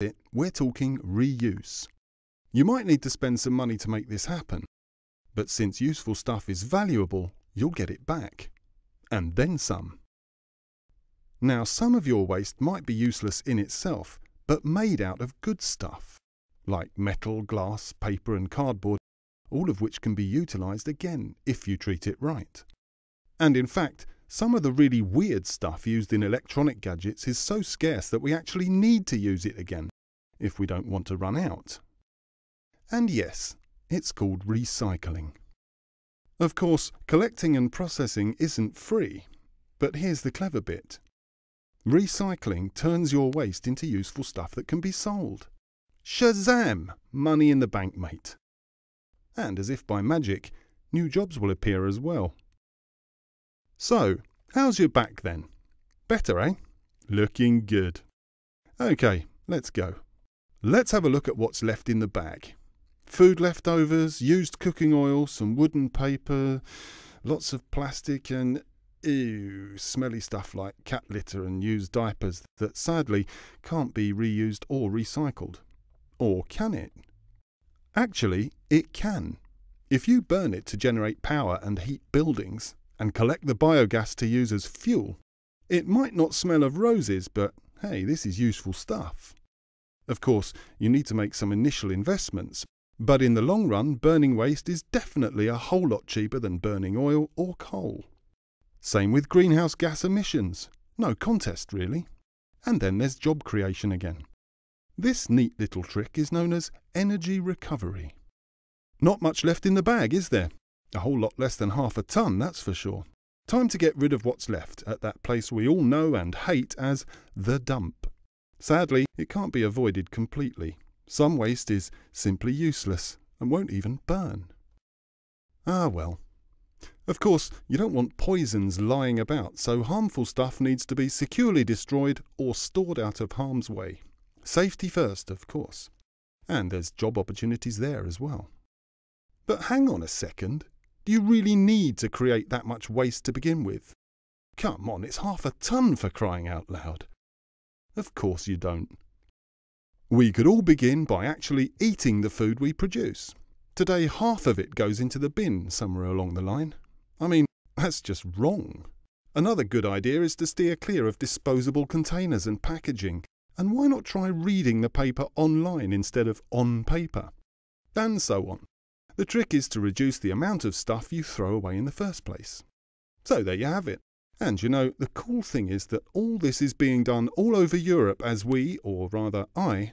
it, we're talking reuse. You might need to spend some money to make this happen, but since useful stuff is valuable, you'll get it back. And then some. Now, some of your waste might be useless in itself, but made out of good stuff, like metal, glass, paper and cardboard, all of which can be utilised again if you treat it right. And in fact, some of the really weird stuff used in electronic gadgets is so scarce that we actually need to use it again, if we don't want to run out. And yes, it's called recycling. Of course, collecting and processing isn't free, but here's the clever bit. Recycling turns your waste into useful stuff that can be sold. Shazam! Money in the bank, mate. And as if by magic, new jobs will appear as well. So, how's your back then? Better, eh? Looking good. Okay, let's go. Let's have a look at what's left in the bag. Food leftovers, used cooking oil, some wooden paper, lots of plastic and smelly stuff like cat litter and used diapers that sadly can't be reused or recycled. Or can it? Actually, it can. If you burn it to generate power and heat buildings, and collect the biogas to use as fuel, it might not smell of roses, but hey, this is useful stuff. Of course, you need to make some initial investments, but in the long run, burning waste is definitely a whole lot cheaper than burning oil or coal. Same with greenhouse gas emissions. No contest, really. And then there's job creation again. This neat little trick is known as energy recovery. Not much left in the bag, is there? A whole lot less than half a ton, that's for sure. Time to get rid of what's left at that place we all know and hate as the dump. Sadly, it can't be avoided completely. Some waste is simply useless and won't even burn. Ah well. Of course, you don't want poisons lying about, so harmful stuff needs to be securely destroyed or stored out of harm's way. Safety first, of course. And there's job opportunities there as well. But hang on a second. Do you really need to create that much waste to begin with? Come on, it's half a ton for crying out loud. Of course you don't. We could all begin by actually eating the food we produce. Today, half of it goes into the bin somewhere along the line. I mean, that's just wrong. Another good idea is to steer clear of disposable containers and packaging. And why not try reading the paper online instead of on paper? And so on. The trick is to reduce the amount of stuff you throw away in the first place. So there you have it. And you know, the cool thing is that all this is being done all over Europe as we, or rather I,